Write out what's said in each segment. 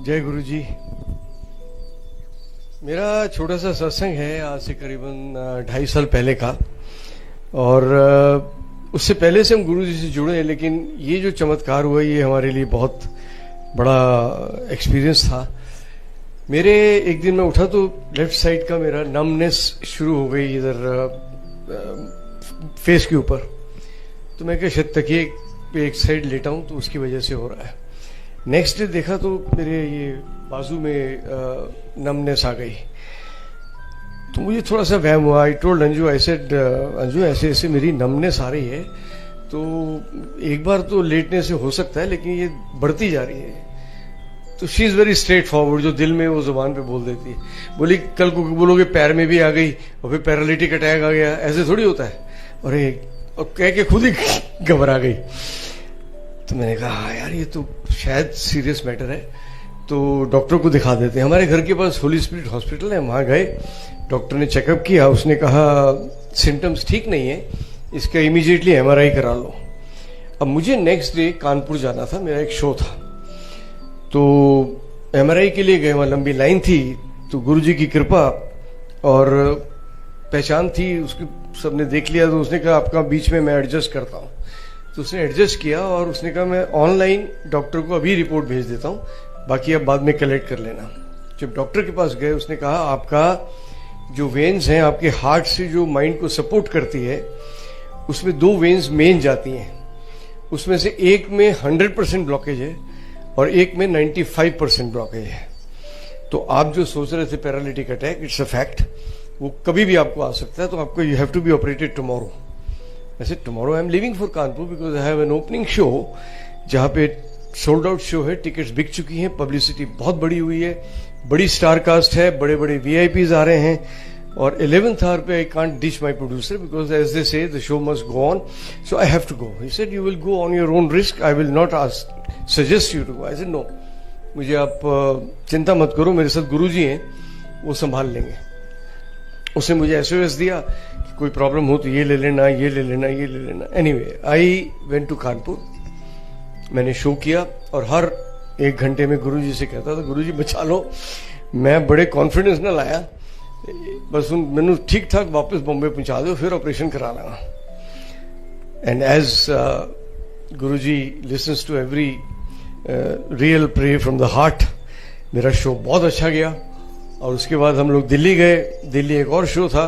जय गुरु जी। मेरा छोटा सा सत्संग है आज से करीबन 2.5 साल पहले का, और उससे पहले से हम गुरु जी से जुड़े हैं, लेकिन ये जो चमत्कार हुआ ये हमारे लिए बहुत बड़ा एक्सपीरियंस था। मेरे एक दिन मैं उठा तो लेफ्ट साइड का मेरा नमनेस शुरू हो गई इधर फेस के ऊपर। तो मैं क्या शायद तकिए पे एक साइड लेटा हूं तो उसकी वजह से हो रहा है। नेक्स्ट डे देखा तो मेरे ये बाजू में नमनेस आ गई, तो मुझे थोड़ा सा वहम हुआ। I told Anju, I said Anju ऐसे ऐसे मेरी नमनेस आ रही है, तो एक बार तो लेटने से हो सकता है, लेकिन ये बढ़ती जा रही है। तो she is very straight forward, जो दिल में वो जुबान पे बोल देती है। बोली कल को बोलोगे पैर में भी आ गई और फिर पैरालिटिक अटैक आ गया, ऐसे थोड़ी होता है। और कह के खुद ही घबरा गई। तो मैंने कहा हाँ यार, ये तो शायद सीरियस मैटर है, तो डॉक्टर को दिखा देते हैं। हमारे घर के पास होली स्पिरिट हॉस्पिटल है, वहां गए, डॉक्टर ने चेकअप किया, उसने कहा सिम्टम्स ठीक नहीं है, इसका इमीडिएटली एमआरआई करा लो। अब मुझे नेक्स्ट डे कानपुर जाना था, मेरा एक शो था, तो एमआरआई के लिए गए। वहां लंबी लाइन थी, तो गुरुजी की कृपा और पहचान थी उसकी, सबने देख लिया। तो उसने कहा आपका बीच में मैं एडजस्ट करता हूँ। तो उसने एडजस्ट किया और उसने कहा मैं ऑनलाइन डॉक्टर को अभी रिपोर्ट भेज देता हूँ, बाकी आप बाद में कलेक्ट कर लेना। जब डॉक्टर के पास गए, उसने कहा आपका जो वेन्स हैं आपके हार्ट से जो माइंड को सपोर्ट करती है, उसमें 2 वेन्स मेन जाती हैं, उसमें से एक में 100% ब्लॉकेज है और एक में 95% ब्लॉकेज है। तो आप जो सोच रहे थे paralytic attack, it's a fact, वो कभी भी आपको आ सकता है। तो आपको you have to be operated tomorrow. I said tomorrow I'm leaving for Kanpur because I have an opening show, जहाँ पे सोल्ड आउट शो है, टिकट्स बिक चुकी हैं, पब्लिसिटी बहुत बड़ी हुई है, बड़ी स्टार कास्ट है, बड़े बड़े VIPs आ रहे हैं, और 11th hour पे I can't ditch my producer because as they say the show must go on, so I have to go. He said you will go on your own risk, I will not suggest you to go. I said no, मुझे आप चिंता मत करो, मेरे साथ गुरुजी हैं, वो संभाल लेंगे। उसने मुझे SOS दिया कि कोई प्रॉब्लम हो तो ये ले लेना, ये ले लेना, ये ले लेना। Anyway I went to Kanpur, मैंने शो किया और हर 1 घंटे में गुरुजी से कहता था गुरुजी बचा लो। मैं बड़े कॉन्फिडेंस न लाया, बस मैनू ठीक ठाक वापस बॉम्बे पहुंचा दो, फिर ऑपरेशन करा लेना। And as guruji listens to every real pray from the heart, मेरा शो बहुत अच्छा गया। और उसके बाद हम लोग दिल्ली गए। दिल्ली एक और शो था,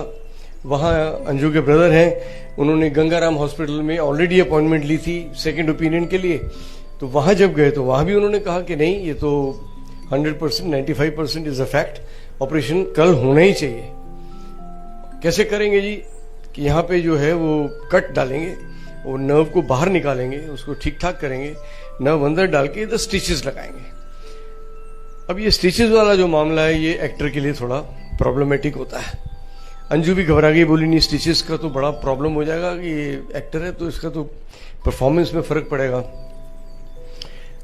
वहाँ अंजू के ब्रदर हैं, उन्होंने गंगाराम हॉस्पिटल में ऑलरेडी अपॉइंटमेंट ली थी सेकंड ओपिनियन के लिए। तो वहाँ जब गए तो वहाँ भी उन्होंने कहा कि नहीं, ये तो 100% 95% इज अ फैक्ट, ऑपरेशन कल होना ही चाहिए। कैसे करेंगे जी? कि यहाँ पे जो है वो कट डालेंगे, वो नर्व को बाहर निकालेंगे, उसको ठीक ठाक करेंगे, नर्व अंदर डाल के इधर स्टिचेस लगाएंगे। अब ये स्टिचेस वाला जो मामला है, ये एक्टर के लिए थोड़ा प्रॉब्लमेटिक होता है। अंजू भी घबरा गई, बोली नहीं स्टिचेस का तो बड़ा प्रॉब्लम हो जाएगा, कि ये एक्टर है तो इसका तो परफॉर्मेंस में फर्क पड़ेगा।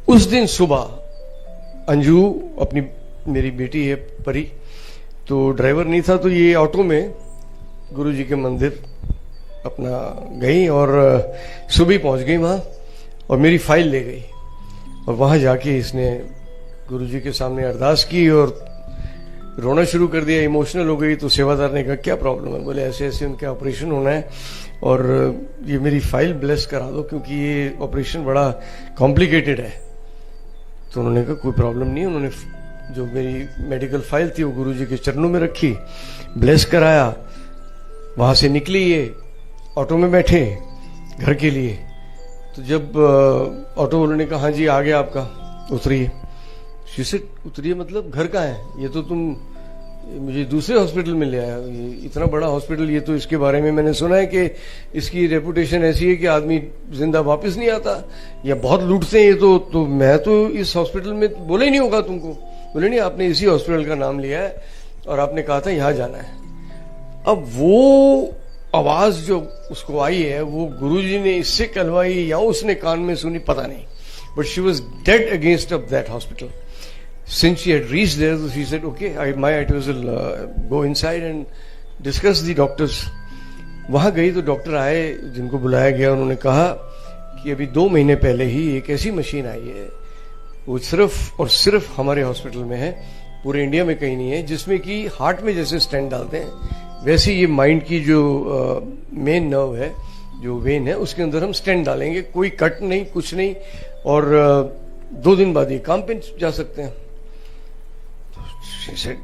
उस दिन सुबह अंजू अपनी, मेरी बेटी है परी, तो ड्राइवर नहीं था, तो ये ऑटो में गुरुजी के मंदिर अपना गई और सुबह पहुंच गई वहां, और मेरी फाइल ले गई। और वहां जाके इसने गुरुजी के सामने अरदास की और रोना शुरू कर दिया, इमोशनल हो गई। तो सेवादार ने कहा क्या प्रॉब्लम है? बोले ऐसे ऐसे उनका ऑपरेशन होना है और ये मेरी फाइल ब्लेस करा दो, क्योंकि ये ऑपरेशन बड़ा कॉम्प्लिकेटेड है। तो उन्होंने कहा कोई प्रॉब्लम नहीं है। उन्होंने जो मेरी मेडिकल फाइल थी वो गुरुजी के चरणों में रखी, ब्लेस कराया, वहां से निकली, ये ऑटो में बैठे घर के लिए। तो जब ऑटो वालों ने कहा हाँ जी आ गया आपका, उतरिए। शी सेड उतरिए मतलब घर का है? ये तो तुम मुझे दूसरे हॉस्पिटल में ले आया, ये इतना बड़ा हॉस्पिटल, ये तो इसके बारे में मैंने सुना है कि इसकी रेपुटेशन ऐसी है कि आदमी जिंदा वापस नहीं आता या बहुत लूटते हैं ये तो मैं तो इस हॉस्पिटल में बोला ही नहीं होगा तुमको। बोले नहीं, आपने इसी हॉस्पिटल का नाम लिया है और आपने कहा था यहां जाना है। अब वो आवाज जो उसको आई है, वो गुरुजी ने इससे कहलवाई या उसने कान में सुनी, पता नहीं, but she was dead against of that hospital. Since she had reached there, she said, okay, my advice will go inside and discuss the doctors. वहां गई तो डॉक्टर आए जिनको बुलाया गया, उन्होंने कहा कि अभी 2 महीने पहले ही एक ऐसी मशीन आई है वो सिर्फ और सिर्फ हमारे हॉस्पिटल में है, पूरे इंडिया में कहीं नहीं है, जिसमें कि हार्ट में जैसे स्टेंट डालते हैं वैसे ये माइंड की जो मेन नर्व है, जो वेन है, उसके अंदर हम स्टेंट डालेंगे, कोई कट नहीं, कुछ नहीं, और 2 दिन बाद ये काम पे जा सकते हैं।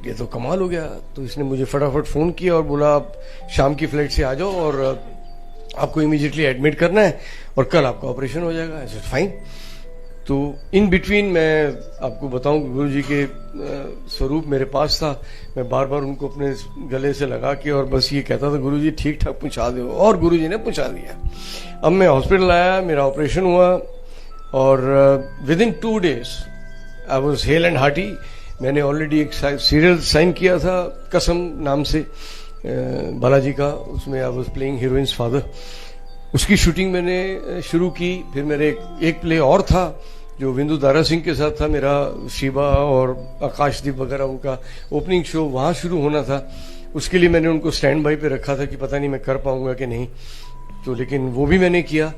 ये तो कमाल हो गया। तो इसने मुझे फटाफट फोन किया और बोला आप शाम की फ्लाइट से आ जाओ और आपको इमीडिएटली एडमिट करना है और कल आपका ऑपरेशन हो जाएगा। I said fine. तो इन बिटवीन मैं आपको बताऊं कि गुरुजी के स्वरूप मेरे पास था। मैं बार बार उनको अपने गले से लगा के और बस ये कहता था गुरुजी ठीक ठाक पहुंचा दो, और गुरुजी ने पहुंचा दिया। अब मैं हॉस्पिटल आया, मेरा ऑपरेशन हुआ और with in 2 days I was hello and hearty. मैंने ऑलरेडी एक सीरियल साइन किया था कसम नाम से, बालाजी का, उसमें I was playing heroines father. उसकी शूटिंग मैंने शुरू की। फिर मेरे एक प्ले और था जो विंदु दारा सिंह के साथ था मेरा, शिवा और आकाशदीप वगैरह, उनका ओपनिंग शो वहां शुरू होना था। उसके लिए मैंने उनको स्टैंड बाई पे रखा था कि पता नहीं मैं कर पाऊंगा कि नहीं, तो लेकिन वो भी मैंने किया।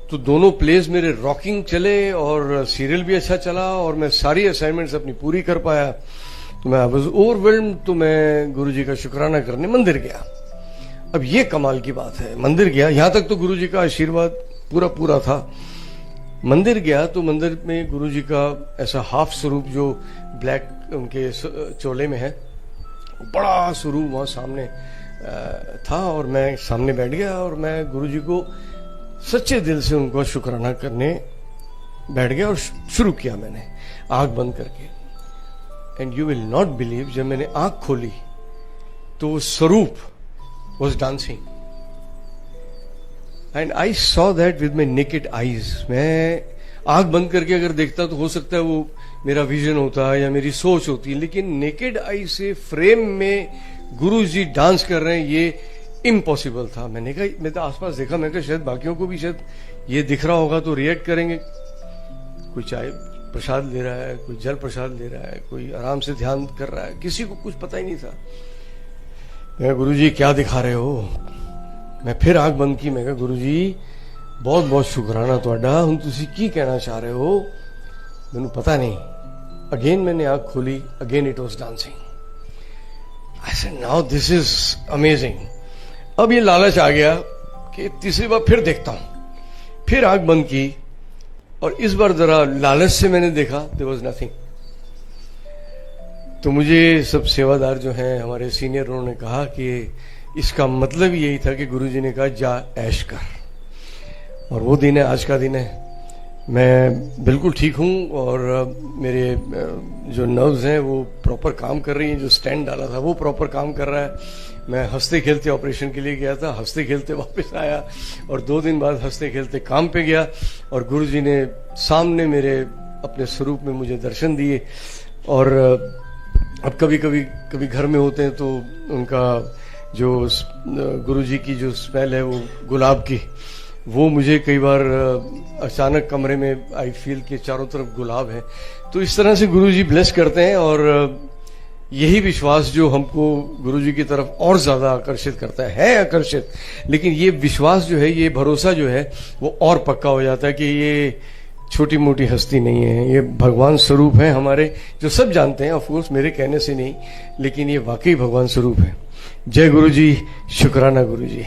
तो दोनों प्लेस मेरे रॉकिंग चले और सीरियल भी अच्छा चला और मैं सारी असाइनमेंट्स अपनी पूरी कर पाया। तो मैं वाज ओवरवेल्म्ड। तो मैं गुरुजी का शुक्राना करने मंदिर गया। अब ये कमाल की बात है, मंदिर गया, यहां तक तो गुरुजी का आशीर्वाद पूरा था। मंदिर गया तो मंदिर में गुरुजी का ऐसा हाफ स्वरूप जो ब्लैक उनके चोले में है, बड़ा स्वरूप वहां सामने था और मैं सामने बैठ गया और मैं गुरुजी को सच्चे दिल से उनको शुक्राना करने बैठ गया और शुरू किया मैंने आंख बंद करके। And you will not believe, जब मैंने आंख खोली तो वो स्वरूप was dancing and I saw that with my naked eyes। मैं आंख बंद करके अगर देखता तो हो सकता है वो मेरा विजन होता है या मेरी सोच होती है, लेकिन नेकेड आई से फ्रेम में गुरुजी डांस कर रहे हैं, ये इम्पॉसिबल था। मैंने कहा, मैं तो आसपास देखा, मैं कहा शायद बाकियों को भी शायद ये दिख रहा होगा तो रिएक्ट करेंगे। कोई चाय प्रसाद ले रहा है, कोई जल प्रसाद ले रहा है, कोई आराम से ध्यान कर रहा है, किसी को कुछ पता ही नहीं था। मैं गुरुजी क्या दिखा रहे हो? मैं फिर आंख बंद की। मैं कहा गुरुजी बहुत बहुत शुक्राना तुहाडा, हुण तुसी की कहना चाह रहे हो मैनू पता नहीं। अगेन मैंने आंख खोली, again it was dancing. I said now this is amazing. अब ये लालच आ गया कि तीसरी बार फिर देखता हूं। फिर आंख बंद की और इस बार जरा लालच से मैंने देखा, देयर वाज नथिंग। तो मुझे सब सेवादार जो हैं हमारे सीनियर, उन्होंने कहा कि इसका मतलब यही था कि गुरुजी ने कहा जा ऐश कर। और वो दिन है, आज का दिन है। मैं बिल्कुल ठीक हूँ और मेरे जो नर्व्स हैं वो प्रॉपर काम कर रही हैं। जो स्टैंड डाला था वो प्रॉपर काम कर रहा है। मैं हंसते खेलते ऑपरेशन के लिए गया था, हंसते खेलते वापस आया और 2 दिन बाद हंसते खेलते काम पे गया और गुरुजी ने सामने मेरे अपने स्वरूप में मुझे दर्शन दिए। और अब कभी घर में होते हैं तो उनका जो गुरुजी की जो स्मेल है वो गुलाब की, वो मुझे कई बार अचानक कमरे में आई फील कि चारों तरफ गुलाब है। तो इस तरह से गुरुजी ब्लेस करते हैं और यही विश्वास जो हमको गुरुजी की तरफ और ज्यादा आकर्षित करता है आकर्षित, लेकिन ये विश्वास जो है, ये भरोसा जो है वो और पक्का हो जाता है कि ये छोटी मोटी हस्ती नहीं है, ये भगवान स्वरूप है हमारे, जो सब जानते हैं, ऑफ कोर्स मेरे कहने से नहीं, लेकिन ये वाकई भगवान स्वरूप है। जय गुरु जी, शुक्राना गुरु जी।